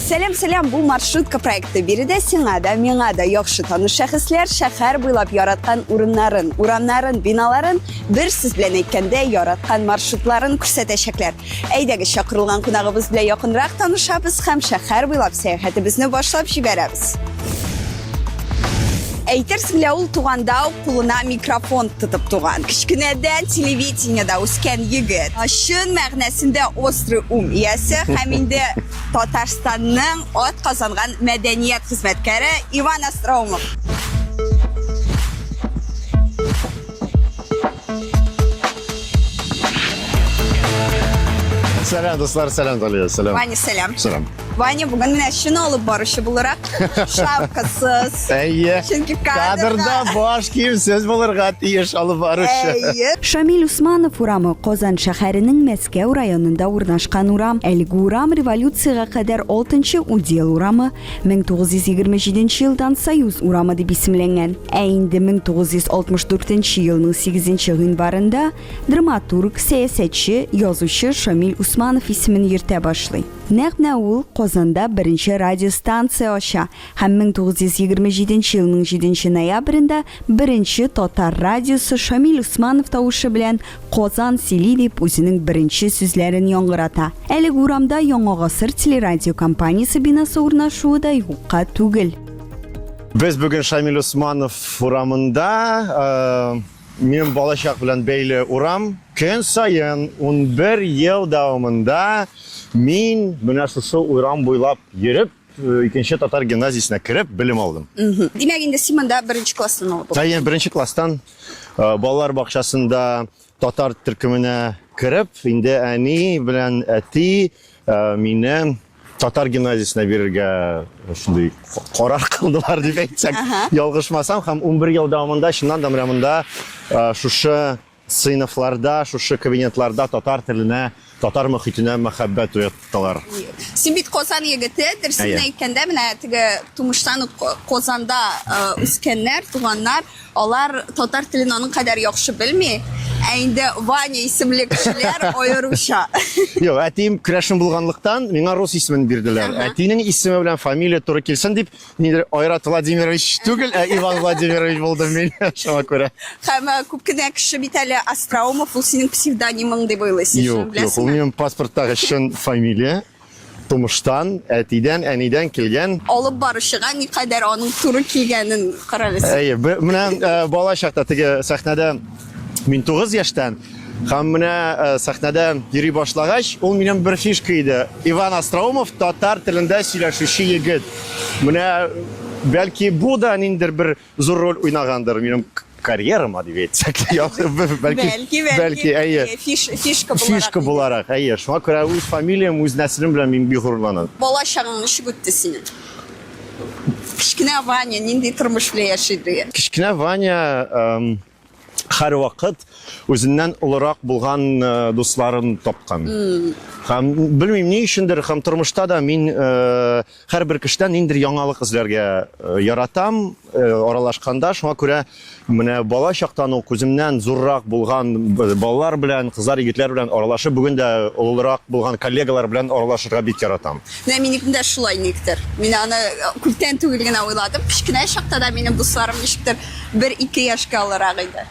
Сәлем, бұл маршрутка проекты береді сеңа да, меңа да яхшы таныш шәхесләр шәһәр буйлап яраткан урыннарын, урамнарын, биналарын бер сүз белән әйткәндә яраткан маршрутларын күрсәтәчәкләр. Әйдәгез, чакырылган кунагыбыз белән якынрак танышабыз һәм шәһәр буйлап сәяхәтебезне башлап җибәрәбез. Әйтерсең лә ул туганда кулына микрофон тотып туган. Кичкенәдән телевидениедә үскән егет. Чын мәгънәсендә острый ум иясе һәм инде Татарстанның атказанган мәдәният хезмәткәре Иван Остроумов. Сәлам, дуслар, сәлам, Талия, сәлам. Ваня, сәлам. Сәлам. Ваня бүген менә шуны алып баручы буларак, шапкасыз. Әйе. Чөнки Кадрда баш киемсез булырга тиеш алып баручы. Әйе. Шамил Усманов урамы Казан шәһәренең Мәскәү районында урнашкан урам. Әлеге урам революцияга кадәр 6-нчы удел урамы, 1927 елдан Союз урамы дип исемләнгән. Ә инде 1964 елның 8 гыйнварында драматург, сәясәтче, язучы Шамил Усманов исемен йөртә башлый. Нәкъ ул Казанда беренче радиостанция ача һәм 1927 елның 7 ноябрендә беренче татар радиосы Шамил Усманов тавышы белән Казан сөйли дип үзенең беренче сүзләрен яңгырата. Әлеге урамда Яңа гасыр телерадио компаниясе бинасы урнашуы да юкка түгел. Без бүген Шамил Усманов урамында мен балачак белән бәйле урам. Көн сайын 11 ел дәвамында мин менә шушы урам буйлап йөреп, икенче татар гимназиясенә кереп белем алдым. Димәк инде син монда беренче класстан алып. Әйе, беренче класстан балалар бакчасында татар төркеменә кереп, инде әни белән әти мине татар гимназиясенә бирергә шундый карар кылдылар дип әйтсәк, ялгышмасам, һәм 11 ел дәвамында чыннан да монда шушы сыйныфларда, шушы кабинетларда татар теленә, татар мөхитенә мәхәббәт уяттылар. Син бит Казан егете, дөресен әйткәндә, менә теге тумыштан Казанда үскәннәр, туганнар, алар татар телен аның кадәр яхшы белми. Ә инде Ваня исемле кешеләр аеруча. Юк, әтием күрәшен булганлыктан миңа рус исемен бирделәр. Әтинең исеме белән фамилия туры килсен дип, нидер Айрат Владимирович түгел, Иван Владимирович булды мин, шуңа күрә. Һәм күп кенә кеше бит әле Остроумов, ул синең псевдонимың дип уйлыйсың, Юк, ул минем паспорттагы чын фамилия. Тумыштан, әтидән, әнидән килгән. Алып барышыга никадәр аның туры килгәнен каралыйсың. Әйе, менә бала чакта теге сәхнәдә мин 9 яшьтән һәм менә сәхнәдә йөри башлагач, ул минем бер фишка иде. Иван Остроумов татар телендә сөйләшүче егет. Менә бәлки бу да ниндер бер зур роль уйнагандыр минем карьерама дип әйтсәк. Бәлки, әйе. Фишка буларак, әйе. Шуңа күрә үз фамилиям, үз нәселем белән мин бик хурланам. Бала чагың ничек үтте синең? Кичкенә Ваня нинди тормыш белән яшиде? Кичкенә Ваня һәр вакыт үзеннән улырак булган дусларын тапкан. Һәм белмим ни өчендер, һәм тормышта да мин һәрбер кешедән ниндер яңалык эзләргә яратам, аралашканда, шуңа күрә менә бала чактан ук күземнән зуррак булган балалар белән, кызлар, егетләр белән аралашып, бүген дә улырак булган коллегалар белән аралашырга бик яратам. Менә минекендә шулай никтер. Мин аны күптән түгел генә уйладым. Кичкенә чакта да минем дусларым ничектер 1-2 яшькә алырак иде.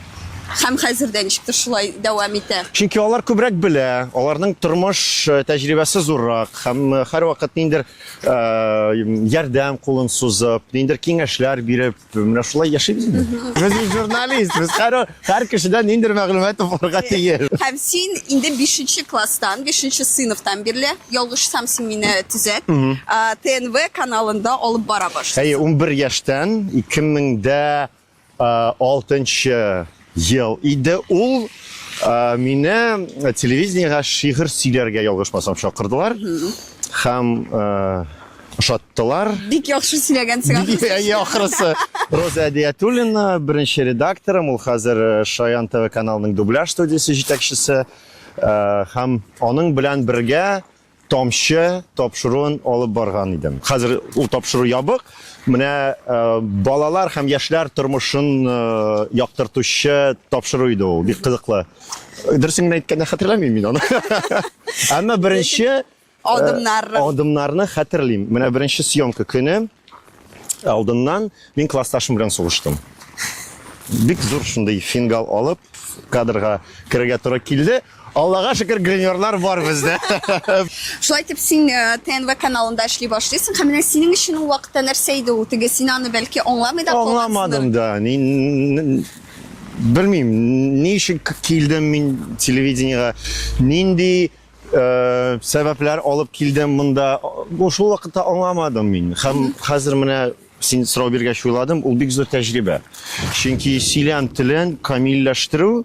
Һәм хәзердә ничектер шулай дәвам итә. Чөнки алар күбрәк белә, аларның тормыш тәҗрибәсе зуррак, һәм һәр вакыт ниндер ярдәм кулын сузып, ниндер киңәшләр биреп, менә шулай яшибез. Без журналистбыз, һәр кешедән ниндер мәгълүмат алырга тиеш. Һәм син инде 5-нче класстан, 5-нче сыйныфтан бирле, ялгышсам син мине төзәт, ТНВ каналында алып бара башлыйсың. Әйе, 11 яшьтән 2006 ел иде ул мине телевидениегә шигырь сөйләргә ялгышмасам чакырдылар. Һәм ошаттылар. Бик яхшы сөйләгәнсең. Әйе, ахрысы. Роза Диятуллина, беренче редакторым, ул хәзер Шаян ТВ каналының дубляж студиясе җитәкчесе. Һәм аның белән бергә Тамчы тапшыруын алып барган идем. Хәзер ул тапшыру ябык. Менә балалар һәм яшьләр тормышын яктыртучы тапшыру иде ул. Бик кызыклы. Дөресен әйткәндә хәтерләмим мин аны. Әмма беренче Adımlarını hatırlayayım. Менә беренче съемка көне алдыннан мин классташым белән сугыштым. Бик зур шундай фингал алып, кадрга керергә туры килде. Аллага шөкер, гримерлар бар бездә. Шулай итеп, син ТНВ каналында эшли башлыйсың. Һәм менә синең өчен ул вакытта нәрсә иде ул? Теге син аны бәлки аңламый да Аңламадым да. Белмим, ни өчен килдем мин телевидениега, нинди сәбәпләр алып килдем монда. Шул вакытта аңламадым мин. Һәм хәзер менә син сорау биргәч уйладым, ул бик зур тәҗрибә. Чөнки сөйләм телен камилләштерү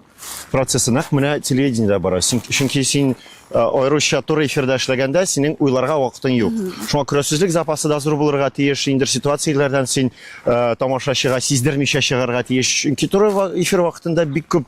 процессы нәкъ менә телевидениедә бара. Чөнки син аеруча туры эфирдә эшләгәндә синең уйларга вакытың юк. Шуңа күрә сүзлек запасы да зур булырга тиеш, индер ситуацияләрдән син тамашачыга сиздермичә чыгарга тиеш. Чөнки туры эфир вакытында бик күп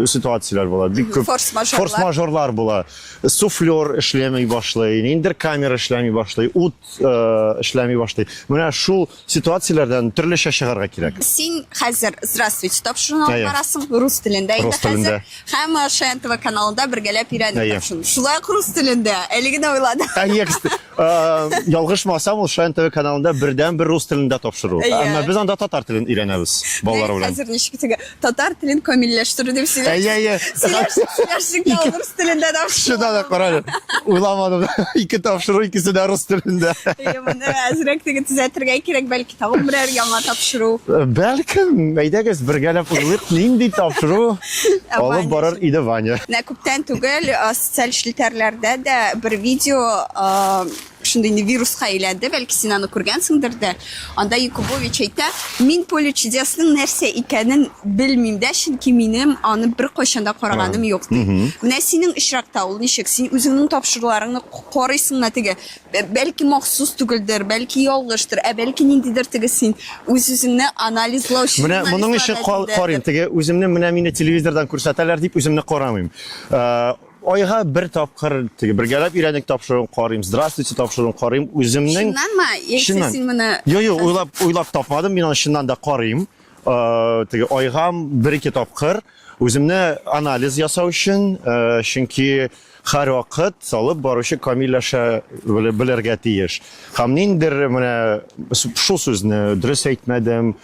ситуацияләр була, бик күп форс-мажорлар була. Суфлер эшләмәй башлый, индер камера эшләмәй башлый, ут эшләмәй башлый. Менә шул ситуацияләрдән төрлечә чыгарга кирәк. Син хәзер здравствуйте тапшыруны алып барасың рус телендә инде хәзер. Һәм ШНТВ каналында бергәләп өйрәнеп тапшыру. Шулай рус телендә. Әлеге дә уйладым. Ялгышмасам, ул ШНТВ каналында бердән-бер рус телендә тапшыру. Әмма без анда татар телен өйрәнәбез балалар белән. Хәзер ничек теге татар телен камилләштерү дип сөйләшсең, рус телендә тапшыру. Шуны да карале. Уйламадым. Ике тапшыру, икесе дә рус телендә. Менә әзрәк теге төзәтергә кирәк, бәлки тагын берәр яңа тапшыру. Бәлкем, әйдәгез бергәләп уйлыйк, нинди тапшыру алып барыр иде Ваня. Менә күптән түгел социаль эшләтәрләрдә дә бер видео шундый вируска әйләнде, бәлки син аны күргәнсеңдер дә. Анда Якубович әйтә, мин поле чудесның нәрсә икәнен белмим дә, чөнки минем аны бер кайчан да караганым юк. Менә синең очракта ул ничек? Син үзеңнең тапшыруларыңны карыйсыңмы теге? Бәлки махсус түгелдер, бәлки ялгыштыр, бәлки ниндидер теге син үзеңне анализлау өчен. Менә моның өчен карыйм, теге үземне менә мине телевизордан күрсәтәләр дип үземне карамыйм. Айга бер тапкыр теге бергәләп өйрәнек тапшыруын карыйм, здравствуйте тапшыруын карыйм, үземнең. Шуннанмы? Яки син моны Юк, уйлап тапмадым, мин аны чыннан да карыйм. Теге айга бер-ике тапкыр үземне анализ ясау өчен, чөнки һәр вакыт салып баручы камилләшә белергә тиеш. Һәм ниндер менә шул сүзне дөрес әйтмәдем,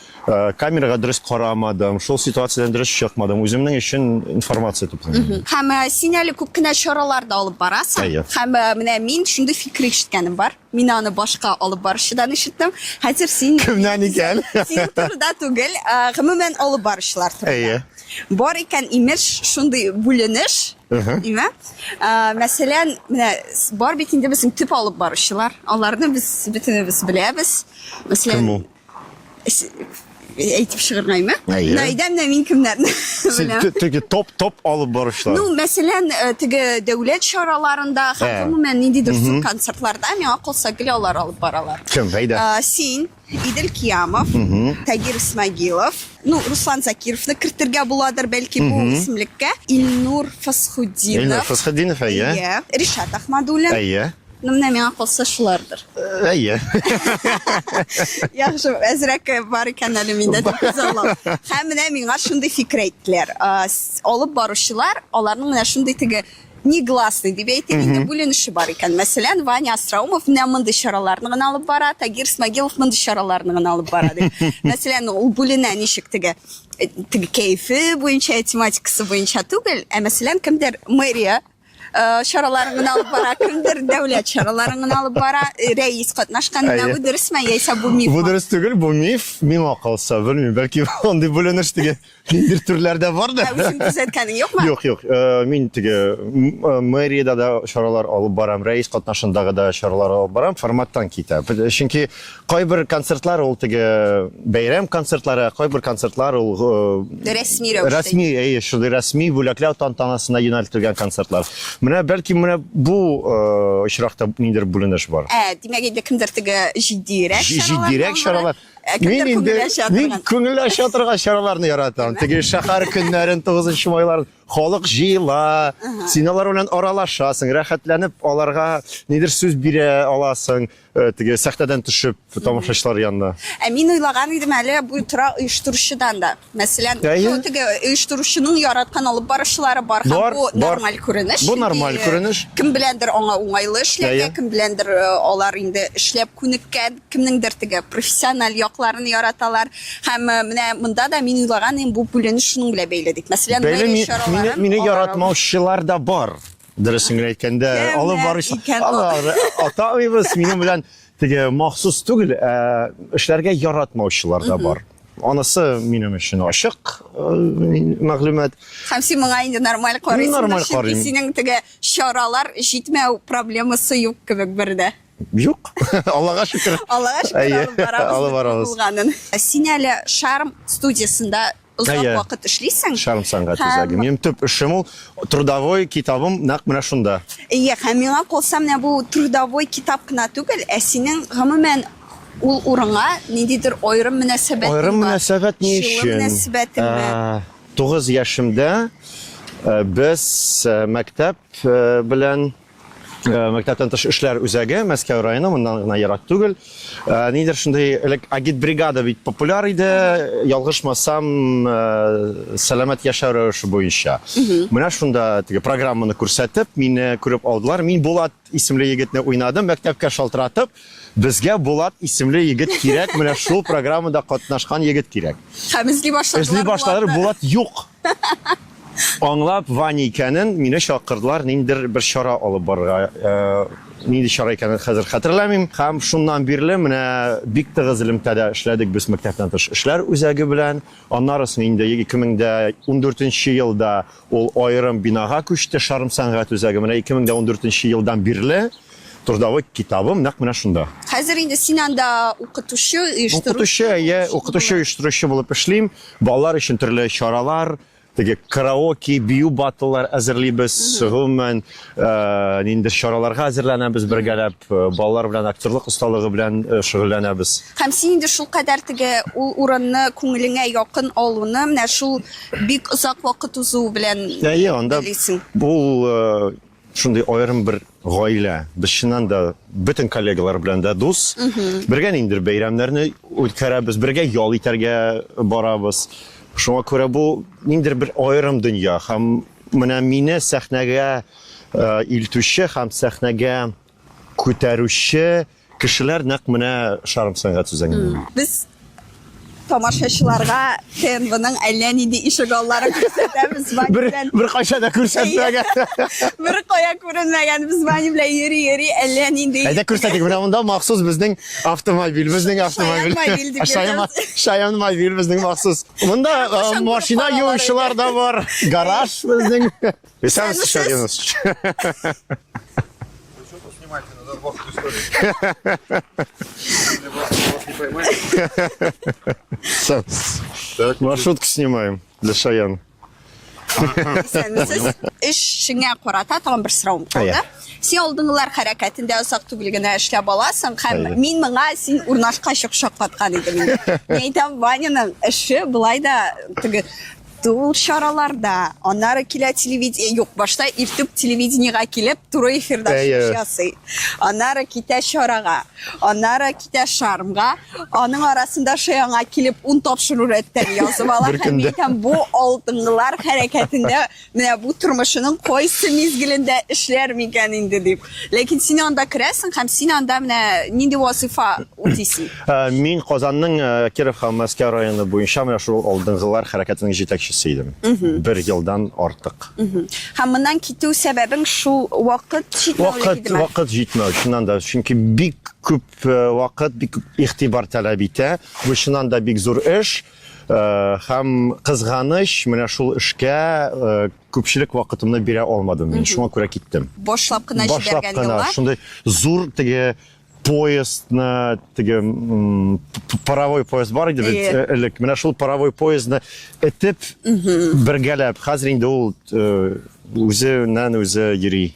камерага дөрес карамадым, шул ситуациядән дөрес чыкмадым, үземнең өчен информация туплыйм. Һәм син әле күп кенә чараларда алып барасың. Һәм менә мин шундый фикер ишеткәнем бар. Мин аны башка алып баручыдан ишеттем. Хәзер син кемнән икән? Син турыда түгел, гомумән алып баручылар турында. Бар икән имеш шундый бүленеш. Име? Мәсәлән, менә бар бит инде безнең төп алып баручылар. Аларны без бөтенебез беләбез. Мәсәлән, әйтеп чыгармаймы? Найдам да мин кемнәрне беләм. Теге топ алып баручылар. Ну, мәсәлән, теге дәүләт чараларында, гомумән ниндидер концертларда миңа калса гел алар алып баралар. Кем әйдә? Син, Идел Киямов, Тагир Исмагилов, ну, Руслан Закировны кертергә буладыр бәлки бу исемлеккә. Илнур Фасхуддинов. Әйе. Ришат Ахмадуллин. Әйе. Ну, менә миңа калса шулардыр. Әйе. Яхшы, әзрәк бар икән әле миндә дип күзаллам. Һәм менә миңа шундый фикер әйттеләр. Алып баручылар, аларның менә шундый теге негласный дип әйтик, инде бүленеше бар икән. Мәсәлән, Ваня Астраумов менә мондый чараларны гына алып бара, Тагир Исмагилов мондый чараларны гына алып бара дип. Мәсәлән, ул бүленә ничек теге кайфы буенча, тематикасы буенча түгел, мәсәлән, кемдер мэрия чараларын гына алып бара, кемдер дәүләт чараларын гына алып бара, рәис катнашкан, бу дөресме, яисә бу миф? Бу дөрес түгел, бу миф. Миңа калса, белмим, бәлки андый бүленеш теге ниндер төрләрдә бар да. Үзең күзәткәнең юкмы? Юк. Мин теге мэриядә да чаралар алып барам, рәис катнашындагы да чаралар алып барам, форматтан китә. Чөнки кайбер концертлар ул теге бәйрәм концертлары, кайбер концертлар ул рәсми бүләкләү тантанасына юнәлтелгән концертлар. Менә бәлки менә бу очракта ниндер бүленеш бар. Димәк инде кемдер теге җиддирәк чаралар. Мин инде күңел ача мин торган. күңел ача торган чараларны яратам. Теге шәһәр көннәрен 9 майларын халык җыела, син алар белән аралашасың, рәхәтләнеп аларга нидер сүз бирә аласың, теге сәхнәдән төшеп тамашачылар янына. Мин уйлаган идем әле бу тора оештыручыдан да. Мәсәлән, Әйе. теге оештыручының яраткан алып барышлары бар һәм Бар, бу бар. нормаль күренеш. Бу нормаль күренеш. Кем беләндер аңа уңайлы эшләргә, Әйе. кем беләндер алар инде эшләп күнеккән, кемнеңдер теге профессиональ якларын яраталар. Һәм менә монда да мин уйлаган идем бу бүленеш шуның белән бәйле дип. Мәсәлән, Бәйле чараларын мине алар- яратмаучылар да бар. Дөресен генә әйткәндә, Кемнәр алып баручы. икән ул? Алар атамыйбыз, минем белән теге махсус түгел, эшләргә яратмаучылар да бар. Анысы минем өчен ачык мәгълүмат. Һәм син моңа инде нормаль карыйсың. Нормаль Чөнки карыйм. Синең теге чаралар җитмәү проблемасы юк кебек бердә. Юк. Аллага шөкер. Аллага шөкер Әйе, алып барабыз. алып дип барабыз. булганын. Син әле Шарм студиясында озак Әйе. вакыт эшлисең. Шарм сәнгать Һәм- үзәге. Минем төп эшем ул трудовой китабым нәкъ менә шунда. Әйе, һәм миңа калса менә бу трудовой китап кына түгел, ә синең гомумән ул урынга ниндидер аерым мөнәсәбәт. Аерым мөнәсәбәт ни өчен? Мөнәсәбәтеме? 9 яшымда без мәктәп белән мәктәптән тыш эшләр үзәге Мәскәү районы, моннан гына ерак түгел. Нидер шундый элек агитбригада бит популяр иде, ялгышмасам сәламәт яшәү рәвеше буенча. Менә шунда теге программаны күрсәтеп, мине күреп алдылар. Мин Булат исемле егетне уйнадым, мәктәпкә шалтыратып. Безгә Булат исемле егет кирәк, менә шул программада катнашкан егет кирәк. Һәм эзли башладылар. Эзли башлады, Булат юк. Аңлап Ваня икәнен мине чакырдылар, ниндер бер чара алып барырга. Нинди чара икәнен хәзер хәтерләмим. Һәм шуннан бирле менә бик тыгыз элемтәдә эшләдек без мәктәптән тыш эшләр үзәге белән. Аннары соң инде 2014 елда ул аерым бинага күчте, Шарм сәнгать үзәге. Менә 2014 елдан бирле трудовой китабым нәкъ менә шунда. Хәзер инде син анда укытучы, Укытучы оештыручы булып эшлим. Балалар өчен төрле чаралар, теге караоке, бию батллар әзерлибез. Гомумән ниндер чараларга әзерләнәбез бергәләп, балалар белән актерлык осталыгы белән шөгыльләнәбез. Һәм син инде шул кадәр теге ул урынны күңелеңә якын алуны менә шул бик озак вакыт узу белән Әйе, анда белисең. бу шундый аерым бер гаилә. Без чыннан да бөтен коллегалар белән дә дус. Бергә ниндер бәйрәмнәрне үткәрәбез, бергә ял итәргә барабыз. Шуңа күрә бу ниндер бер аерым дөнья. Һәм менә мине сәхнәгә илтүче һәм сәхнәгә күтәрүче кешеләр нәкъ менә Шарм сәнгать үзәге. Без тамашачыларга ТНВның әллә нинди ишегаллары күрсәтәбез. Бер кайчан да күрсәтмәгән. Бер кая күренмәгән, без Ваня белән йөри әллә нинди. Әйдә күрсәтик, менә монда махсус безнең автомобиль, безнең автомобиль. Мобиль дип Шаян мобиль безнең махсус. Монда машина юучылар да бар, гараж безнең. Исәнмесез, Шаянович. Маршрутку снимаем для Шаяна. Сез эшеңә карата тагын бер сорауым калды. Әйе. Син алдыңгылар хәрәкәтендә озак түгел генә эшләп аласың һәм Әйе. мин моңа син урнашкач шаккаткан идем инде. Мин әйтәм, Ваняның эше былай да теге тул чараларда, аннары килә телевидение, юк, башта иртүк телевидениега килеп, туры эфирда Әйе. ясый. Аннары китә чарага, аннары китә Шармга, аның арасында Шаянга килеп ун тапшыру рәттән язып ала. Бер Һәм көндә. әйтәм, бу алдыңгылар хәрәкәтендә менә бу тормышының кайсы мизгелендә эшләр микән инде дип. Ләкин син анда керәсең һәм син анда менә нинди вазифа үтисең. Мин Казанның Киров һәм Мәскәү районы буенча менә шул алдыңгылар хәрәкәтенең җитәкчесе идем. Бер елдан артык. Һәм моннан китү сәбәбең шул вакыт җитмәүлеге идеме? Вакыт җитмәү, чыннан да. Чөнки бик күп вакыт, бик күп игътибар таләп итә. Бу чыннан да бик зур эш. Һәм кызганыч, менә шул эшкә күпчелек вакытымны бирә алмадым. Мин шуңа күрә киттем. Башлап кына җибәргән Кына еллар. шундай зур теге поездны, теге паровой поезд бар иде бит элек. Менә шул паровой поездны этеп бергәләп. Хәзер инде ул үзеннән үзе йөри.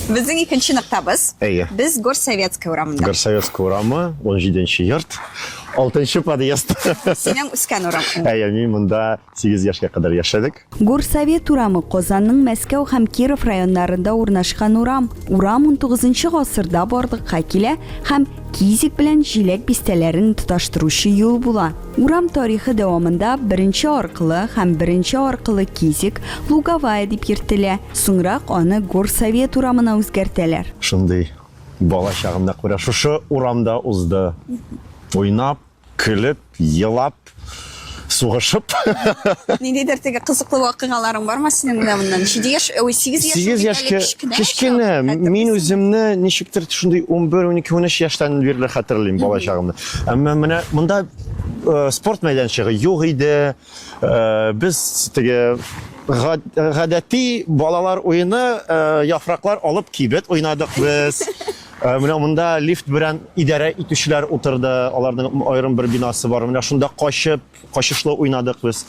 Безнең икенче ноктабыз. Әйе. Без Горсоветская урамында. Горсоветская урамы, 17-нче йорт, 6-нчы подъезд. Синең үскән урам. Әйе, мин монда 8 яшькә кадәр яшәдек. Горсовет урамы Казанның Мәскәү һәм Киров районнарында урнашкан урам. Урам 19-нчы гасырда барлыкка килә һәм Кизик белән җиләк бистәләрен тоташтыручы юл була. Урам тарихы дәвамында 1-нче аркылы һәм 1-нче аркылы Кизик, Луговая дип йөртелә. Соңрак аны Горсовет урамына үзгәртәләр. Шундый бала чагымда күрә шушы урамда узды. Уйнап, көлеп, елап, сугышып. Ниндидер теге кызыклы вакыйгаларың бармы синең менә моннан? 7 яшь, 8 яшь. 8 яшькә кичкене. Мин үземне ничектер шундый 11-12 яшьтән бирле хәтерлим бала чагымны. Әмма менә монда спорт мәйданчыгы юк иде. Без теге гадәти балалар уены яфраклар алып кибет уйнадык без. Менә монда лифт белән идарә итүчеләр утырды. Аларның аерым бер бинасы бар. Менә шунда качышлы уйнадык без.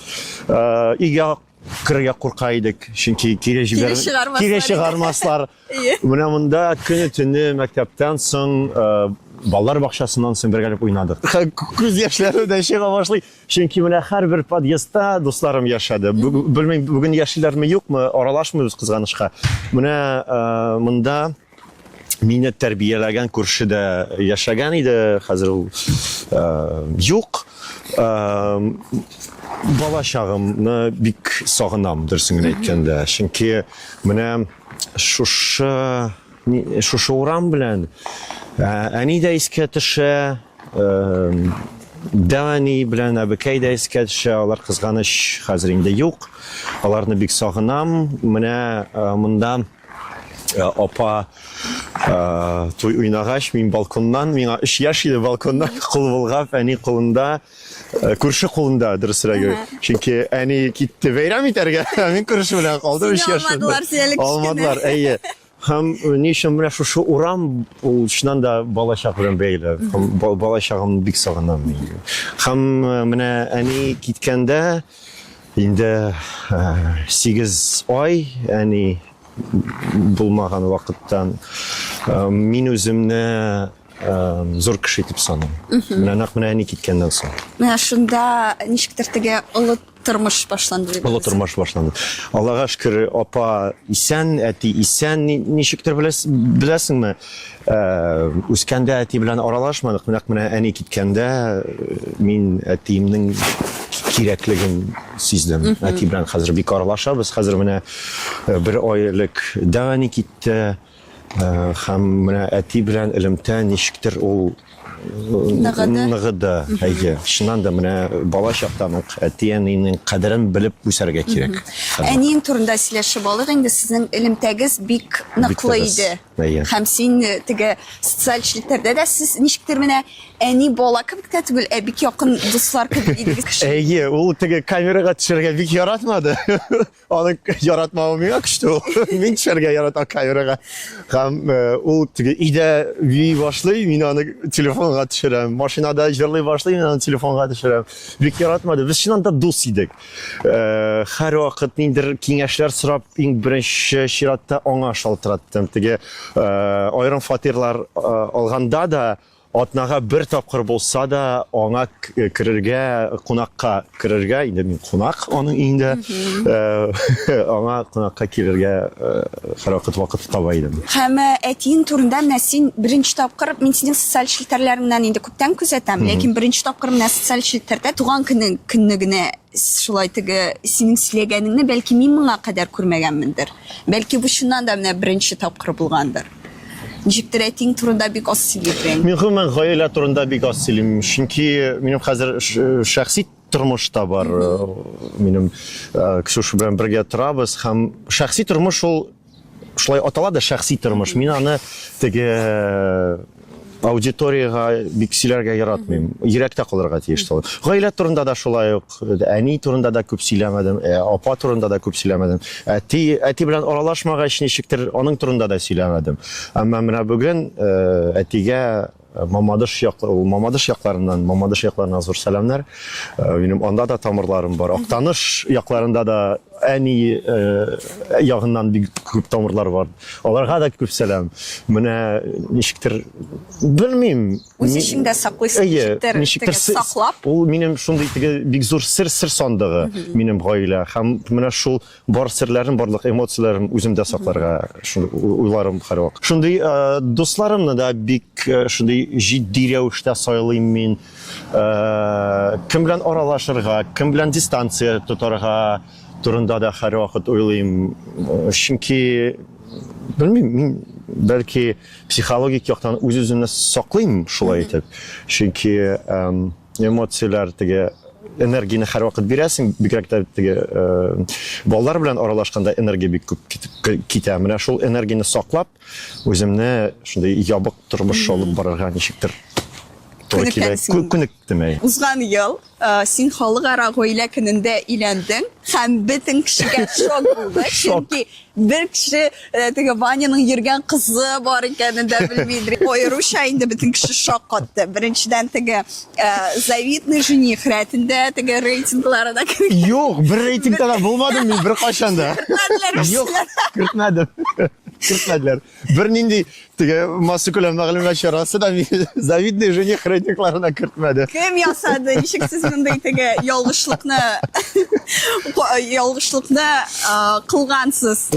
Игә киргә курка идек. Чөнки кире чыгармаслар. Менә монда көне-төне мәктәптән соң балалар бакчасыннан соң бергәләп уйнадык. Күз яшьләре дә чыга башлый. Чөнки менә һәрбер подъездда дусларым яшәде. Белмим, бүген яшиләрме юкмы, аралашмыйбыз кызганычка. Менә монда мине тәрбияләгән күршедә яшәгән иде, хәзер ул юк. Бала чагымны бик сагынам, дөресен әйткәндә. Чөнки менә шушы урам белән әни дә искә төшә, Дәвани белән әбекәй дә искә төшә, алар кызганыч хәзер инде юк. Аларны бик сагынам. Менә монда апа туй уйнагач, мин балконнан, миңа 3 яшь иде, балконнан кул булгап, әни кулында, күрше кулында, дөресрәге. Чөнки әни китте бәйрәм итәргә, мин күрше белән калдым 3 яшьтә. Алмадылар, әйе. Һәм ни өчен менә шушы урам ул чыннан да бала чак белән бәйле. Бала чагымны бик сагынам мин. Һәм менә әни киткәндә инде 8 ай әни булмаган вакыттан мин үземне зур кеше итеп саныйм. Менә әни киткәннән соң. Менә шунда ничектер теге олы тормыш башланды. Олы тормыш башланды. Аллага шөкер, апа исән, әти исән, ничектер беләсеңме? Үскәндә әти белән аралашмадык. Менә әни киткәндә мин әтиемнең кирәклеген сиздем. Әти белән хәзер бик аралашабыз. Хәзер менә 1 айлык Дәвани китте. Һәм менә әти белән элемтә ничектер ул ныгыды. Әйе, чыннан да менә бала чактан ук әти-әнинең кадерен белеп үсәргә кирәк. Әниң турында сөйләшеп алык инде, сезнең элемтәгез бик ныклы иде. Һәм син теге социаль эшлектәрдә дә сез ничектер менә әни бала кебек тә түгел, бик якын дуслар кебек идегез. Әйе, ул теге камерага төшәргә бик яратмады. Аны яратмавы миңа күчте. Мин төшәргә ярата камерага. Һәм ул теге идә бий башлый, мин аны телефонга төшерәм. Машинада җырлый башлый, мин аны телефонга төшерәм. Бик яратмады. Без чыннан да дус идек. Һәр вакыт ниндер киңәшләр сорап, иң беренче чиратта аңа шалтыраттым. Теге аерым фатирлар алганда да атнага 1 тапкыр булса да аңа кирергә, кунакка кирергә, инде мин кунак аның инде аңа кунакка кирергә һәр вакыт таба идем. Һәм әтиң турында менә син беренче тапкыр, мин синең социаль эшлектәрләреңнән инде күптән күзәтәм, ләкин беренче тапкыр менә социаль эшлектәрдә туган көнне шулай теге синең сөйләгәнеңне бәлки мин моңа кадәр күрмәгәнмендер. Бәлки бу шуннан да менә беренче тапкыр булгандыр. Ничектер әтиң турында бик аз сөйләйм. Мин гомумән гаилә турында бик аз сөйлим. Чөнки минем хәзер шәхси тормышта бар. Минем кеше белән бергә торабыз һәм шәхси тормыш ул шулай атала да шәхси тормыш. Мин аны теге аудиторияга бик сөйләргә яратмыйм. Йөрәктә калырга тиеш түгел. Гаилә турында да шулай ук, әни турында да күп сөйләмәдем, апа турында да күп сөйләмәдем. Әти белән аралашмагач ничектер аның турында да сөйләмәдем. Әмма менә бүген әтигә Мамадыш якларынан зур сәламнар. Минем анда да тамырларым бар. Актаныш якларында да әни ягыннан бик күп тамырлар бар. Аларга да күп сәлам. Менә ничектер белмим. Үз ишеңдә саклыйсың, ничектер саклап. Ул минем шундый теге бик зур сер сандыгы минем гаилә. Һәм менә шул бар серләрен, барлык эмоцияләрен үземдә сакларга уйларым һәрвакыт. Шундый дусларымны да бик шундый җитди рәвештә сайлыйм мин. Кем белән аралашырга, кем белән дистанция тотарга турында да һәрвакыт уйлыйм. Чөнки белмим, мин бәлки психологик яктан үз-үземне саклыйм шулай итеп. Чөнки эмоцияләр теге энергияны һәрвакыт бирәсең, бигрәк тә теге балалар белән аралашканда энергия бик күп китә. Менә шул энергияны саклап, үземне шундый ябык тормыш алып барырга ничектер күнектем. Узган ел син халыкара гаилә көнендә өйләндең һәм бөтен кешегә шок булды. Чөнки бер кеше теге Ваняның йөргән кызы бар икәнен дә белмидер. Аеруча инде бөтен кеше шок катты. Беренчедән теге завидный жених рәтендә теге рейтингларда Юк, бер рейтингта да булмадым мин бер качан да. Юк, кертмәдем. Кертмәделәр. Бер нинди теге массакүләм мәгълүмат чарасы да завидный жених рейтингларына кертмәде. Кем ясады? Ничек сез мондый теге ялгышлыкны кылгансыз?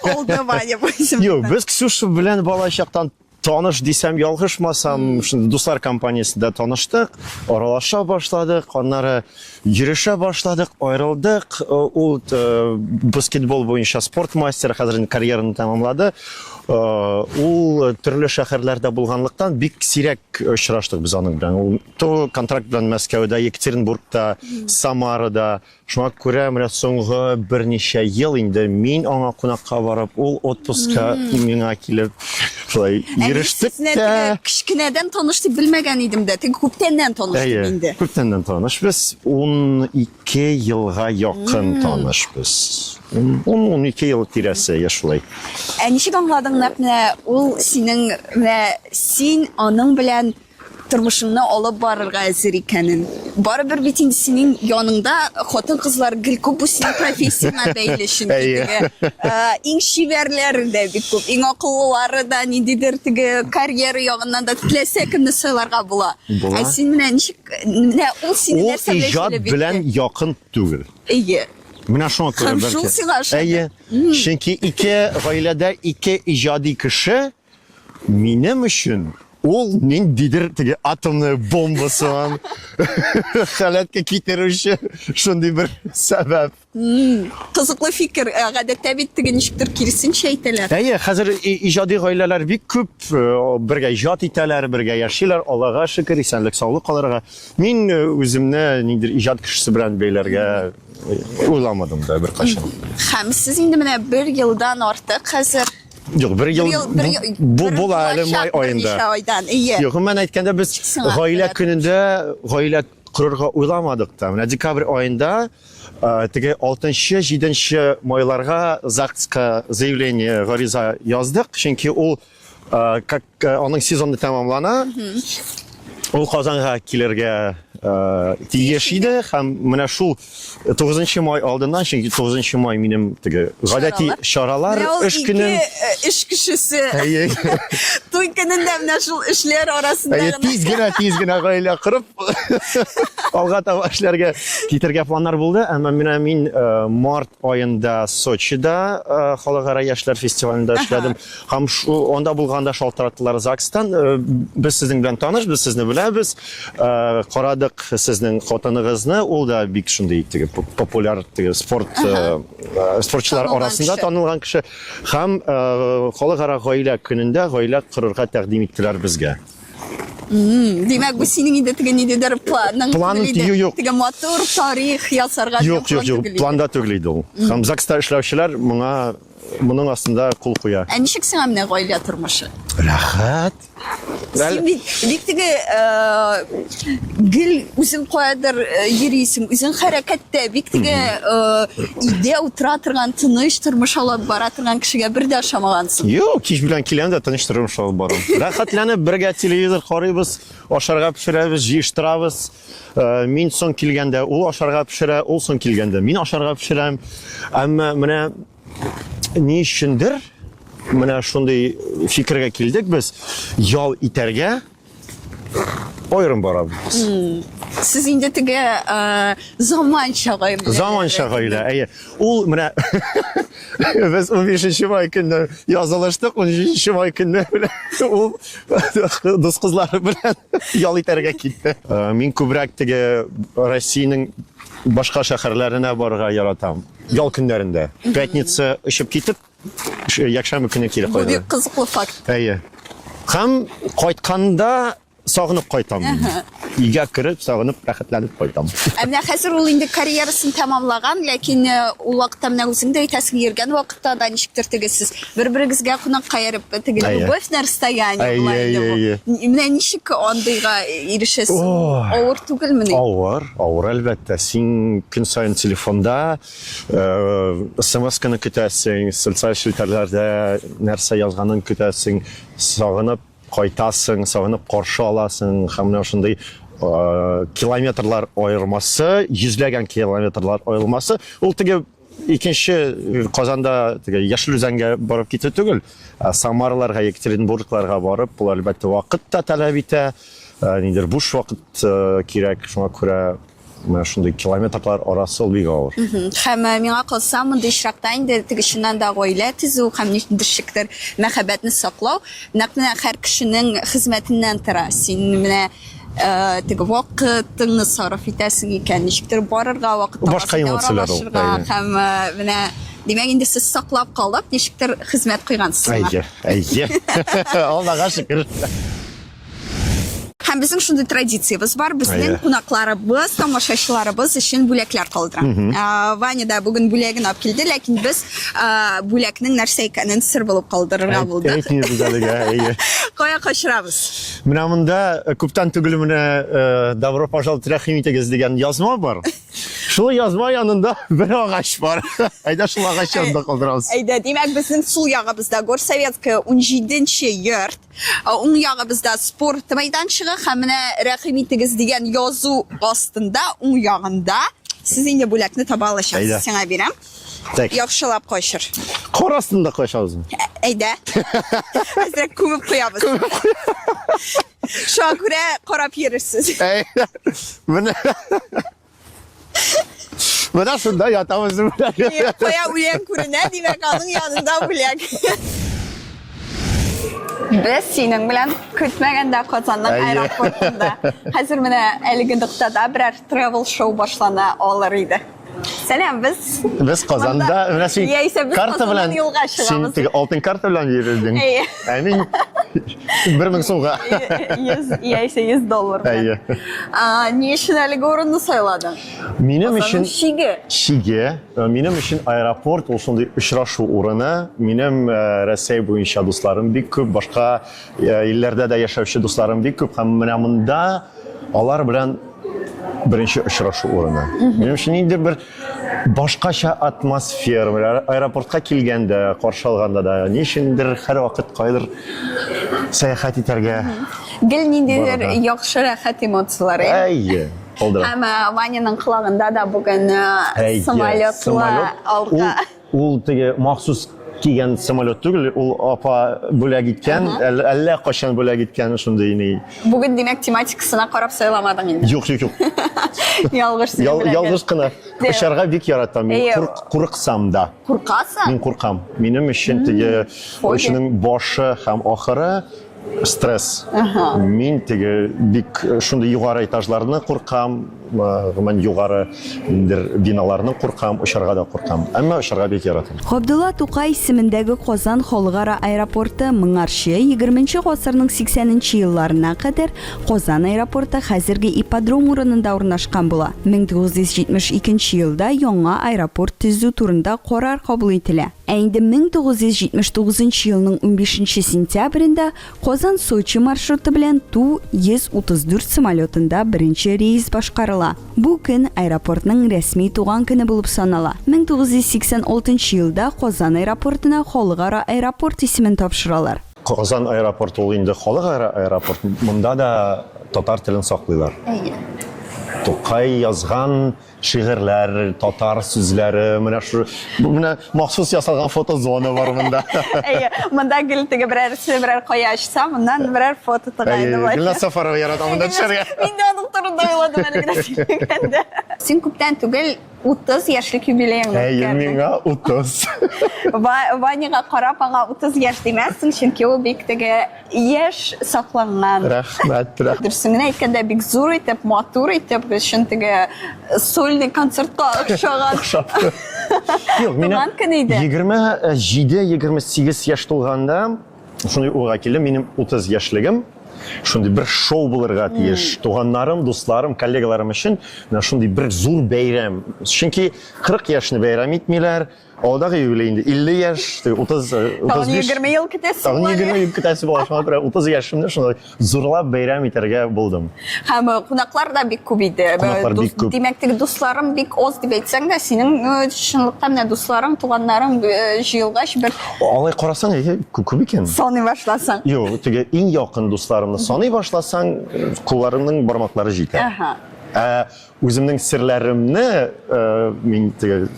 Олды Ваня буйсым. Юк, без Ксюша белән балачактан таныш дисәм ялгышмасам, дуслар компаниясендә таныштык, аралаша башладык, аннары йөрешә башладык, аерылдык. Ул баскетбол буенча спорт мастеры, хәзер карьераны тәмамлады. Ул төрле шәһәрләрдә булганлыктан бик сирәк очраштык без аның белән. Ул то контракт белән Мәскәүдә, Екатеринбургта, Самарада. Шуңа күрә менә соңгы берничә ел инде мин аңа кунакка барып, ул отпускка миңа килеп шулай йөрештек тә. Кичкенәдән танышты белмәгән идем дә, теге күптәннән таныштык инде. Күптәннән таныш без 12 елга якын танышбыз. 12 ел тирәсе яшулай. Ничек аңладың нәкъ ул синең вә син аның белән тормышыңны алып барырга әзер икәнен? Барыбер бит инде синең яныңда хатын-кызлар гел күп бу синең профессияңа бәйле чөнки иң шибәрләре дә бик күп, иң акыллылары да ниндидер теге карьера ягыннан да теләсә кемне сайларга була. Син менә ничек ул сине нәрсә белән иҗат белән якын түгел. Менә шуңа күрә бәлки. Чөнки ике гаиләдә ике иҗади кеше минем өчен ул ниндидер теге атомный бомбасы халәткә китерүче шундый бер сәбәп. Кызыклы фикер. Гадәттә бит теге ничектер киресенчә әйтәләр. Хәзер иҗади гаиләләр бик күп бергә иҗат итәләр, бергә яшиләр, Аллага шөкер, исәнлек, саулык алырга. Мин үземне ниндидер иҗат кешесе белән бәйләргә уйламадым да бер кашан. Һәм сез инде менә 1 елдан артык хәзер Юк, бер ел була әле май аенда. Юк, мен әйткәндә без гаилә көнендә гаилә корырга уйламадык та. Менә декабрь аенда теге 6-7 майларга ЗАГСка заявление гариза яздык, чөнки ул как аның сезоны тәмамлана. Ул Казанга килергә тиеш иде һәм менә шул 9 май алдыннан, чөнки 9 май минем теге гадәти чаралар эш көне эш кешесе. Туй көнендә менә шул эшләр арасында тиз генә гаилә корып алга таба эшләргә китергә планнар булды. Әмма менә мин март аенда Сочида халыкара яшьләр фестивалендә эшләдем. Һәм анда булганда шалтыраттылар ЗАГСтан. Без сезнең белән таныш, без сезне беләбез. Карадык сезнең хатыныгызны, ул да бик шундый теге популяр теге спортчылар арасында танылган кеше. Һәм халыкара гаилә көнендә гаилә корырга тәкъдим иттеләр безгә. Димәк, бу синең инде теге ниндидер планың юк. Теге матур тарих ясарга Юк, планда түгел иде ул. Һәм ЗАГСта эшләүчеләр моның астында кул куя. Ничек сиңа менә гаилә тормышы? Рахат. Син бик теге гел үзең каядыр йөрисең, үзең хәрәкәттә бик теге идә утыра торган тыныч тормыш алып бара торган кешегә бер дә ошамагансың. Юк, кич белән киләм дә тыныштырым шул барам. Рәхәтләнеп бергә телевизор карыйбыз, ашарга пешерәбез, җыештырабыз. Мин соң килгәндә ул ашарга пешерә, ул соң килгәндә мин ашарга пешерәм. Әмма менә ни өчендер менә шундый фикергә килдек без, ял итәргә аерым барабыз. Сез инде теге заманча гаилә. Заманча гаилә, әйе. Ул менә без 15 май көнне язылыштык, 13 май көнне ул дус кызлары белән ял итәргә китте. Мин күбрәк теге Россиянең башка шәһәрләренә барырга яратам. Ял көннәрендә. Пятница ичеп китеп, якшәмбе көнне килеп Бу кайдым. бик кызыклы факт. Әйе. Һәм кайтканда сагынып кайтам. Өйгә кереп, сагынып, рәхәтләнеп кайтам. Менә хәзер ул инде карьерасын тәмамлаган, ләкин ул вакытта менә үзең дә әйтәсең, йөргән вакытта да ничектер теге сез бер-берегезгә кунакка йөреп, теге любовь на расстоянии була. Менә ничек андыйга ирешәсең? Авыр түгелме? Авыр әлбәттә. Син көн сайын телефонда смс-каны көтәсең, социаль челтәрләрдә нәрсә язганын көтәсең, сагынып кайтасың, сагынып каршы аласың, һәм менә шундый километрлар аермасы, йөзләгән километрлар аермасы. Ул теге икенче Казанда теге Яшел Үзәнгә барып китү түгел, Самарларга, Екатеринбургларга барып, бу әлбәттә вакыт та таләп итә, нидер буш вакыт кирәк, шуңа күрә менә шундый километрлар арасы ул бик авыр. Һәм миңа калса, мондай очракта инде теге чыннан да гаилә төзү һәм ничектер мәхәббәтне саклау, нәкъ менә һәр кешенең хезмәтеннән тора. Син менә теге вакытыңны сарыф итәсең икән, ничектер барырга вакытта Башка эмоциялар ул. Һәм менә димәк инде сез саклап калып, ничектер хезмәт куйгансыз. Әйе. Аллага шөкер. Һәм безнең шундый традициябыз бар. Безнең кунакларыбыз, тамашачыларыбыз өчен бүләкләр калдыра. Ваня да бүген бүләген алып килде, ләкин без бүләкнең нәрсә икәнен сер булып калдырырга булдык. Әйтегез әлегә, әйе. Кая качырабыз? Менә монда күптән түгел менә добро пожаловать рәхим итегез дигән язма бар. Шул язма янында бер агач бар. Әйдә шул агач янында калдырабыз. Әйдә, димәк безнең сул ягыбызда Горсоветка 17нче йорт, уң ягыбызда спорт мәйданчыгы һәм менә рәхим итегез дигән язу астында, уң ягында сез инде бүләкне таба алачаксыз. Сиңа бирәм. Яхшылап качыр. Кар астында качабыз. Әйдә. Хәзер күмеп куябыз. Шуңа күрә карап йөрерсез. Әйдә. Менә шунда ятабыз. Кая үлән күренә, димәк аның янында бүләк. Без синең белән көтмәгәндә Казанның аэропортында. Хәзер менә әлеге ноктада берәр travel show башлана алыр иде. Сәлам, без Казанда менә син карта белән син теге алтын карта белән йөрдең. Мин 1000 сумга. $100. Әйе. Ни өчен әлеге урынны сайладың? Минем өчен Шиге. Минем өчен аэропорт ул шундый очрашу урыны. Минем Россия буенча дусларым бик күп, башка илләрдә дә яшәүче дусларым бик күп, һәм менә монда алар белән беренче очрашу урыны. Минем өчен инде бер башкача атмосфера, аэропортка килгәндә, каршы алганда да ничендер һәр вакыт кайдыр сәяхәт итәргә. Гел ниндидер яхшы рәхәт эмоциялар. Әйе. Һәм Ваняның кылагында да бүген самолетлы алга. Ул теге махсус кигән самолет түгел, ул апа бүләк иткән, әллә качан бүләк иткән шундый ни. Бүген димәк тематикасына карап сайламадың инде. Юк. Ялгыш. Ялгыш кына. Качарга бик яратам. Мин курыксам да. Куркасың? Мин куркам. Минем өчен теге эшнең башы һәм ахыры стресс. Мин теге бик шундый югары этажларны куркам, гоман югары биналарның куркам, очарга да куркам. Әмма очарга бик яратам. Габдулла Тукай исемендәге Казан халыкара аэропорты моңарчы 20 гасырның 80нче елларына кадәр Казан аэропорты хәзерге ипподром урынында урнашкан була. 1972 елда яңа аэропорт төзү турында карар кабул ителә. Ә инде 1979 елның 15 сентябрендә Казан-Сочи маршруты белән Ту-134 самолетында беренче рейс башкарыла. Бу көн аэропортның рәсми туган көне булып санала. 1986 елда Казан аэропортына халыкара аэропорт исемен тапшыралар. Казан аэропорты ул инде халыкара аэропорт. Монда да татар телен саклыйлар. Тукай язган шигырьләр, татар сүзләре, менә махсус ясалган фотозона бар монда. Монда гел теге берәр кая ачса, моннан берәр фото тыгайды бар. Гөлназ Сафарова яратам монда төшәргә. Мин дә аның турында уйладым әле генә сөйләгәндә. Син күптән түгел 30 яшьлек юбилееңне үткәрдең. Миңа 30. Ваняга карап аңа 30 яшь димәссең, чөнки ул бик теге яшь сакланган. Рәхмәт. Дөресен әйткәндә бик зур итеп, матур итеп, өчен теге сольный концертка охшаган. Юк, минем 27-28 яшь тулганда, шундый уйга килде, минем 30 яшьлегем. Шундый бер шоу булырга тиеш. Туганнарым, дусларым, коллегаларым өчен менә шундый бер зур бәйрәм. Чөнки 40 яшьне бәйрәм итмиләр. Алдагы юбилей инде 50 яшь, 30, 35. 20 ел көтәсе. Тагын 20 ел көтәсе була. Шуңа күрә 30 яшьемдә шундый зурлап бәйрәм итәргә булдым. Һәм кунаклар да бик күп иде. Димәк, теге дусларым бик аз дип әйтсәң дә, синең чынлыкта менә дусларың, туганнарың җыелгач бер Алай карасаң, күп икән. саный башласаң. Юк, теге иң якын дусларымны саный башласаң, кулларымның бармаклары җитә. Үземнең серләремне, мин теге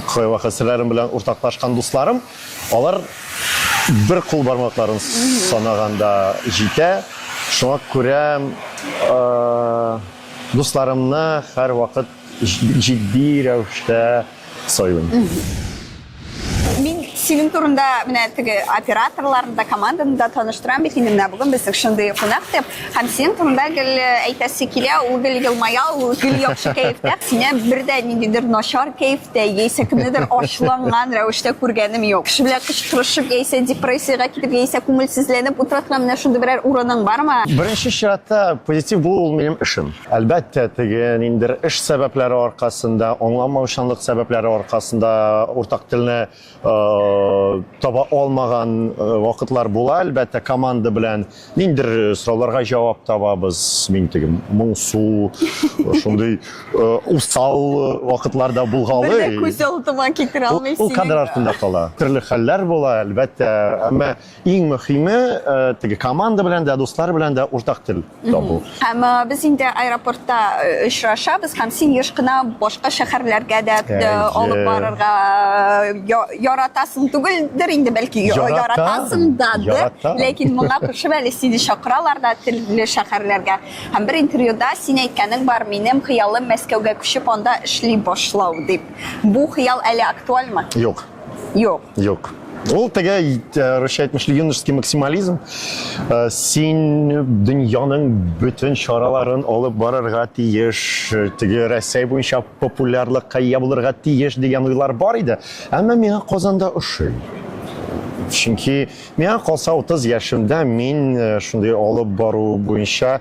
кайвакыт серләрем белән уртаклашкан дусларым, алар бер кул бармакларын санаганда җитә. Шуңа күрә дусларымны һәр вакыт җитди рәвештә сайлыйм. Мин синең турында менә теге операторларны да, команданы да таныштырам бит инде менә бүген без шундый кунак дип. Һәм синең турында гел әйтәсе килә, ул гел елмая, ул гел яхшы кәефтә. Сине бердә ниндидер начар кәефтә, яисә кемнедер ачланган рәвештә күргәнем юк. Кеше белән кычкырышып, яисә депрессиягә китеп, яисә күңелсезләнеп утырган менә шундый берәр урының бармы? Беренче чиратта позитив булу ул минем эшем. Әлбәттә, теге ниндидер эш сәбәпләре аркасында, аңламаучанлык сәбәпләре аркасында уртак телне таба алмаган вакытлар була. Әлбәттә, команда белән ниндидер сорауларга җавап табабыз. Мин теге моңсу, шундый усал вакытларда булгалы. Бер күз алдыма китерә алмыйсың. Ул кадр артында кала. Төрле хәлләр була, әлбәттә, әмма иң мөһиме теге команда белән дә, дуслар белән дә уртак тел табу. Һәм без инде аэропортта очрашабыз, һәм син еш кына башка шәһәрләргә дә алып барырга яратасың түгелдер инде, бәлки яратасың дадыр, ләкин моңа кушып әле сине чакыралар да төрле шәһәрләргә. Һәм бер интервьюда син әйткәнең бар, минем хыялым Мәскәүгә күчеп анда эшли башлау дип. Бу хыял әле актуальмы? Юк. Юк. Ул теге русча әйтмешле юношеский максимализм. Син дөньяның бөтен чараларын алып барырга тиеш, теге Россия буенча популярлыкка ия булырга тиеш дигән уйлар бар иде. Әмма миңа Казанда ошый. Чөнки миңа калса 30 яшемдә мин шундый алып бару буенча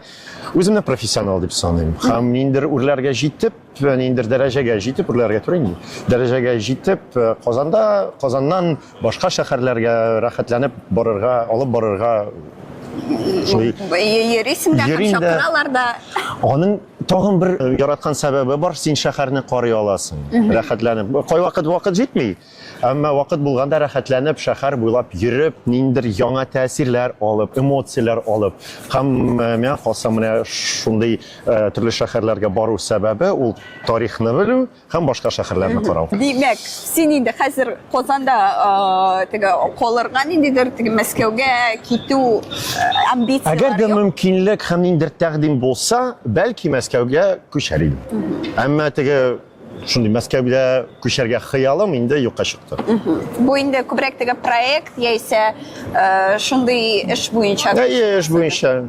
үземне профессионал дип саныйм. Һәм ниндидер үрләргә җитеп, ниндидер дәрәҗәгә җитеп, үрләргә туры инде. Дәрәҗәгә җитеп, Казаннан башка шәһәрләргә рәхәтләнеп барырга, алып барырга Йөрисең дә, чакыралар да. Аның тагын бер яраткан сәбәбе бар, син шәһәрне карый аласың, рәхәтләнеп. Кайвакыт җитми. Әмма вакыт булганда рәхәтләнеп, шәһәр буйлап йөреп, ниндидер яңа тәэсирләр алып, эмоцияләр алып, һәм миңа калса менә шундый төрле шәһәрләргә бару сәбәбе ул тарихны белү һәм башка шәһәрләрне карау. Димәк, син инде хәзер Казанда теге калырга, ниндидер теге Мәскәүгә китү амбицияләр. Әгәр дә мөмкинлек һәм ниндидер тәкъдим булса, бәлки Мәскәүгә күчәр идем. Әмма теге шундый Мәскәүдә күчәргә хыялым инде юкка чыкты. Бу инде күбрәк теге проект яисә шундый эш буенча. Эш буенча.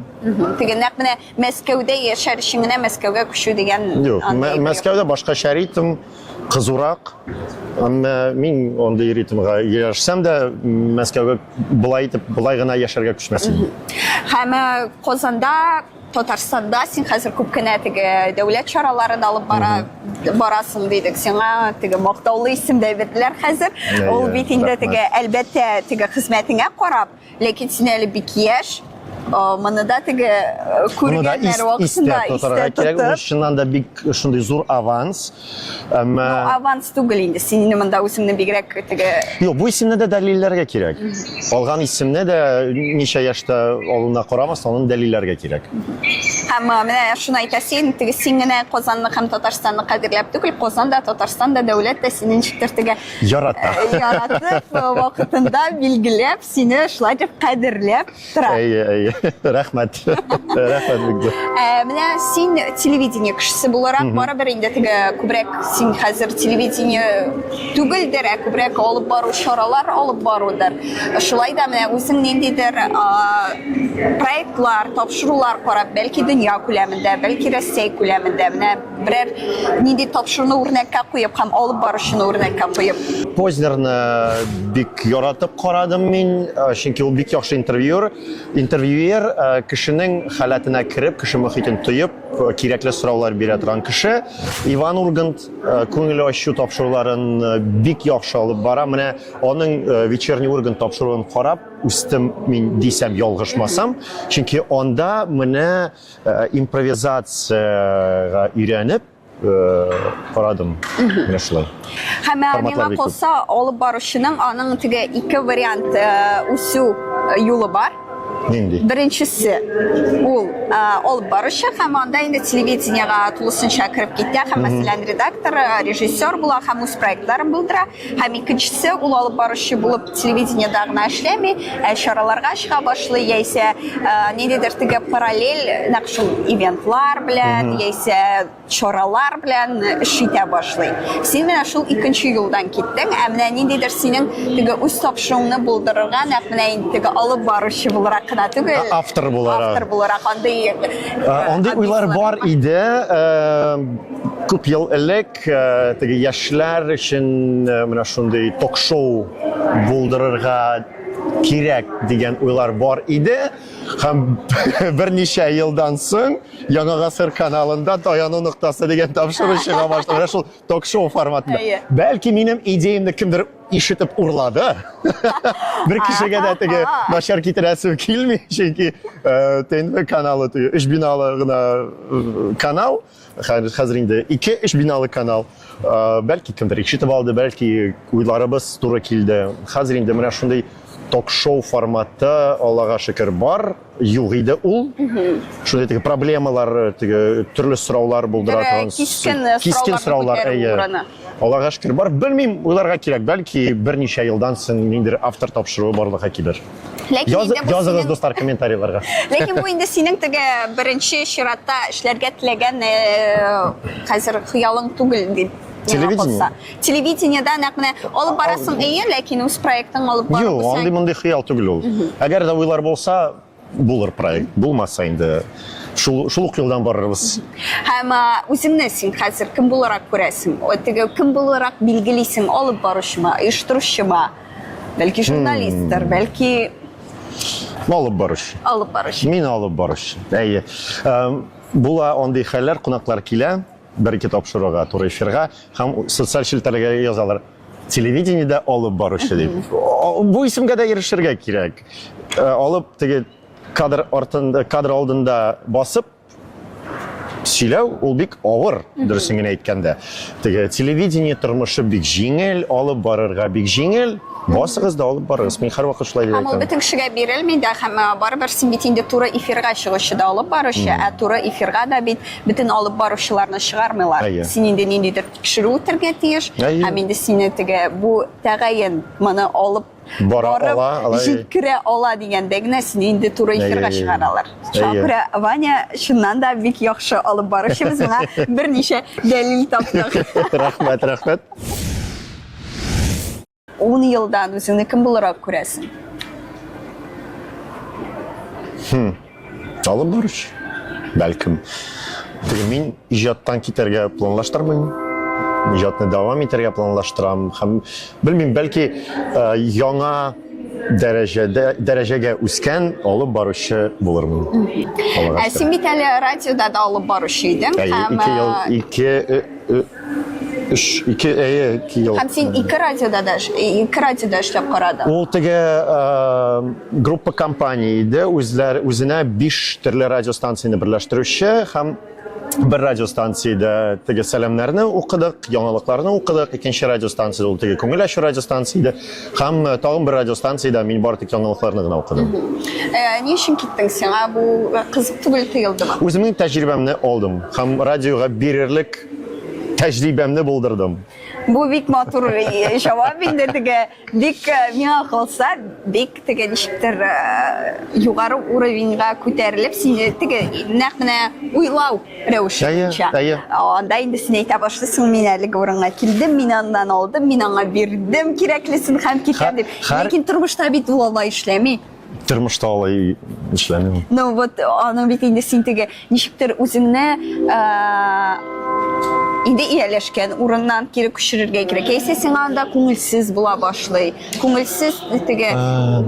Теге нәкъ менә Мәскәүдә яшәр өчен генә Мәскәүгә күчү дигән. Юк, Мәскәүдә башкача ритм, кызурак. Әмма мин андый ритмга яшәсәм дә Мәскәүгә булай итеп, булай гына яшәргә күчмәсем. Һәм Казанда, Татарстанда син хәзер күп кенә теге дәүләт чараларын алып барасың дидек. Сиңа теге мактаулы исем дә бирделәр хәзер. Ул бит инде теге әлбәттә теге хезмәтеңә карап, ләкин син әле бик яшь. Моны да теге күргәннәр вакытында истә тотарга чыннан да бик шундый зур аванс. Әмма аванс түгел инде. Син монда үзеңне бигрәк теге. Юк, бу исемне дә дәлилләргә кирәк. Алган исемне дә ничә яшьтә алуына карамастан аны дәлилләргә кирәк. Һәм менә шуны әйтәсен, теге син генә Казанны һәм Татарстанны кадерләп түгел, Казан да, Татарстан да дәүләт та синең чиктер теге яратып, вакытында билгеләп, сине шулай дип кадерләп тора. Рәхмәт. Рәхмәт бик. Менә син телевидение кешесе буларак барыбер инде теге күбрәк син хәзер телевидение түгелдер, күбрәк алып бару чаралар алып барудыр. Шулай да менә үзең ниндидер проектлар, тапшырулар карап, бәлки дөнья күләмендә, бәлки Россия күләмендә менә берәр нинди тапшыруны үрнәккә куеп һәм алып барышны үрнәккә куеп. Познерны бик яратып карадым мин, чөнки ул бик яхшы интервьюер, кешенең халатына кереп, кеше мөхитен тоеп, кирәкле сораулар бирә торган кеше. Иван Ургант күңел ачу тапшыруларын бик яхшы алып бара. Менә аның вечерний Ургант тапшыруын карап, үстем мин дисәм ялгышмасам, чөнки анда менә импровизацияга өйрәнеп карадым. Менә шулай. Һәм миңа калса алып баручының аның теге ике вариант үсү юлы бар. Нинди? Беренчесе ул алып баручы һәм анда инде телевидениега тулысынча кереп китә һәм мәсәлән редактор, режиссер була һәм үз проектларын булдыра. Һәм икенчесе ул алып баручы булып телевидениеда гына эшләми, чараларга чыга башлый, яисә ниндидер теге параллель нәкъ шул ивентлар белән, яисә чаралар белән эш итә башлый. Син менә шул икенче юлдан киттең, ә менә ниндидер синең теге үз тапшыруыңны булдырырга нәкъ менә теге алып баручы буларак автор буларак. Андый уйлар бар иде. Күп ел элек теге яшьләр өчен менә шундый ток-шоу булдырырга кирәк дигән уйлар бар иде. Һәм берничә елдан соң Яңа гасыр каналында Таяну ноктасы дигән тапшыру чыга башлады. Шул ток-шоу форматында. Бәлки минем идеямны кемдер ишетеп урлады. Бер кешегә дә теге начар китерәсе килми, чөнки ТНВ каналы 3 биналы гына канал. Хәзер инде 2-3 биналы канал. Бәлки кемдер ишетеп алды, бәлки уйларыбыз туры килде. Хәзер инде менә шундый ток-шоу форматы Аллага шөкер бар, юк иде ул. Шундый теге проблемалар, теге төрле сораулар булдыра торган. Кискен сораулар. Аллага шөкер бар. Белмим, уйларга кирәк. Бәлки берничә елдан соң ниндидер автор тапшыруы барлыкка килер. Языгыз, достар, комментарийларга. Ләкин бу инде синең теге беренче чиратта эшләргә теләгән хәзер хыялың түгел дип. Телевидениеда нәкъ менә алып барасың, ләкин үз проектың алып барып. Юк, андый мондый хыял түгел ул. Әгәр дә уйлар булса, булыр проект. Булмаса инде шул ук юлдан барырбыз. Һәм үзеңне син хәзер кем буларак күрәсең? Теге кем буларак билгелисең? Алып баручымы, оештыручымы? Бәлки журналисттер, бәлки алып баручы. Алып баручы. Мин алып баручы. Була андый хәлләр, кунаклар килә. Бер-ике тапшыруга, туры эфирга, һәм социаль челтәргә язалар. Телевидениедә алып баручы дип. Бу исемгә дә ирешергә кирәк. Алып теге кадр алдында басып сөйләү ул бик авыр, дөресен генә әйткәндә. Теге телевидение тормышы бик җиңел, алып барырга бик җиңел. Басыгыз да алып барыгыз. Мин һәр вакыт шулай дип әйтәм. Һәм ул бөтен кешегә бирелми дә, һәм барыбер син бит инде туры эфирга чыгучы да алып баручы, туры эфирга да бит бөтен алып баручыларны чыгармыйлар. Син инде ниндидер тикшерү үтәргә тиеш, һәм инде сине теге бу тәгаен моны алып Бара ала, жеткіре ала дегенде нәрсені енді тура эфирға Әйе. шығаралар. Шоңа күрә Ваня шыннан да бик яхшы алып барушы, без миңа берничә дәлил таптык. Рахмәт, рахмәт. 10 елдан үзеңне кем буларак күрәсең? Алып барыш. Бәлкім. Мин ижаттан китәргә планлаштырмыйм. Ижатны дәвам итәргә планлаштырам. Һәм белмим, бәлки яңа дәрәҗәгә үскән алып баручы булырмын. Ә син бит әле радиода да алып баручы идең. Һәм 2 ел. Һәм син ике радиода эшләп карадың. Ул теге группа компания иде, үзенә 5 төрле радиостанцияны берләштерүче һәм bir радиостанцияда теге сәламнәрне укыдык, яңалыкларны укыдык, икенче радиостанцияда ул теге күңел ачу радиостанцияда һәм тагын бер радиостанцияда мин бары тик яңалыкларны гына укыдым. Ни өчен киттең сиңа бу кызык түгел тоелдымы? Үземнең тәҗрибәмне алдым һәм радиога бирерлек тәҗрибәмне булдырдым. Бу бик матур җавап инде теге бик миңа калса бик теге ничектер югары уровеньга күтәрелеп сине теге нәкъ менә уйлау рәвешенчә. Анда инде син әйтә башлыйсың, мин әлеге урынга килдем, мин аннан алдым, мин аңа бирдем кирәклесен һәм киткән дип. Ләкин тормышта бит ул алай эшләми. Тормышта алай эшләмим. Ну вот аны бит инде син теге ничектер үзеңне инде ияләшкән урыннан кире күчерергә кирәк. Яисә сиңа анда күңелсез була башлый. Күңелсез теге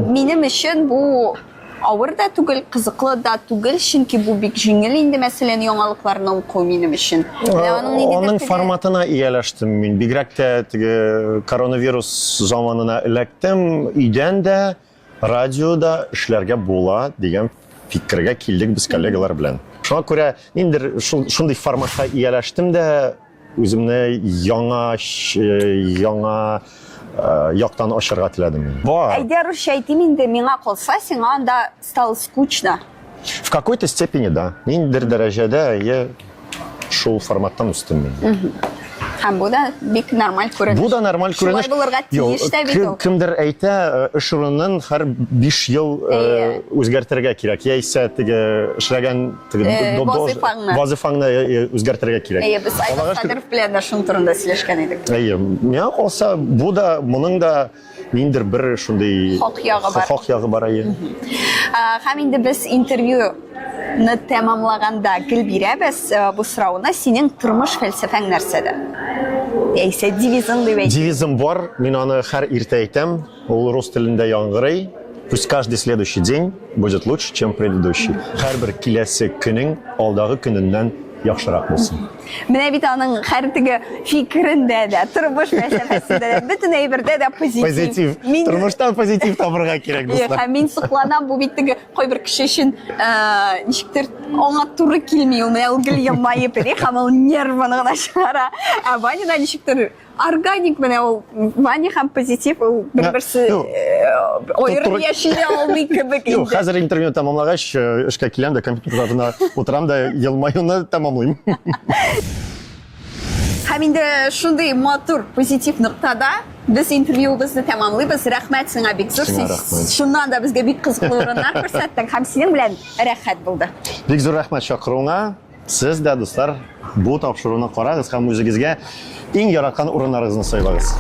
минем өчен бу авыр да түгел, кызыклы да түгел, чөнки бу бик җиңел инде мәсәлән яңалыкларны уку минем өчен. Аның форматына ияләштем мин. Бигрәк тә теге коронавирус заманына эләктем. Өйдән дә радиода эшләргә була дигән фикергә килдек без коллегалар белән. Шуңа күрә инде шундый форматка ияләштем дә үземне яңа яктан ачарга теләдем. Әйдә русча әйтим инде, миңа калса сиңа анда стало скучно. В какой-то степени да. Ниндидер дәрәҗәдә я шул форматтан үстем мин. Һәм бу да бик нормаль күренеш. Бу да нормаль күренеш. Шулай булырга тиеш тә бит ул. Кемдер әйтә, эш урынын һәр 5 ел үзгәртергә кирәк. Яисә теге эшләгән вазифаңны үзгәртергә кирәк. Без Айдар Кадыров белән дә шуның турында сөйләшкән идек. Миңа калса, бу да моның да ниндидер бер шундый хак ягы бар. Һәм инде без интервьюны тәмамлаганда гел бирәбез бу сорауны, синең тормыш фәлсәфәң нәрсәдә? Яисә девизың дип әйт. Девизым бар, мин аны һәр иртә әйтәм. Ул рус телендә яңгырый. Пусть каждый следующий день будет лучше, чем предыдущий. Һәрбер киләсе көнең алдагы көненнән яхшырак булсын. Менә бит аның һәр теге фикерендә дә, тормыш фәлсәфәсендә дә, бөтен әйбердә дә позитив. Тормыштан позитив табырга кирәк булса. Һәм мин сокланам, бу бит теге кайбер кеше өчен ничектер аңа туры килми, ул менә ул гел елмаеп йөри, һәм ул нервын гына чыгара. Ә Ваня да ничектер органик менә ул Ваня һәм позитив ул бер-берсе ойрын яши алмый кебек инде. Хәзер интервью тәмамлагач, эшкә киләм дә компьютерда утырам да елмаюны тәмамлыйм. Һәм инде шундый матур, позитив ноктада без интервьюбызны тәмамлыйбыз. Рәхмәт сиңа бик зур. Шуннан да безгә бик кызыклы урыннар күрсәттең һәм синең белән рәхәт булды. Бик зур рәхмәт чакыруыңа. Сез дә, дуслар, бу тапшыруны карагыз һәм үзегезгә иң яраткан урыннарыгызны сайлагыз.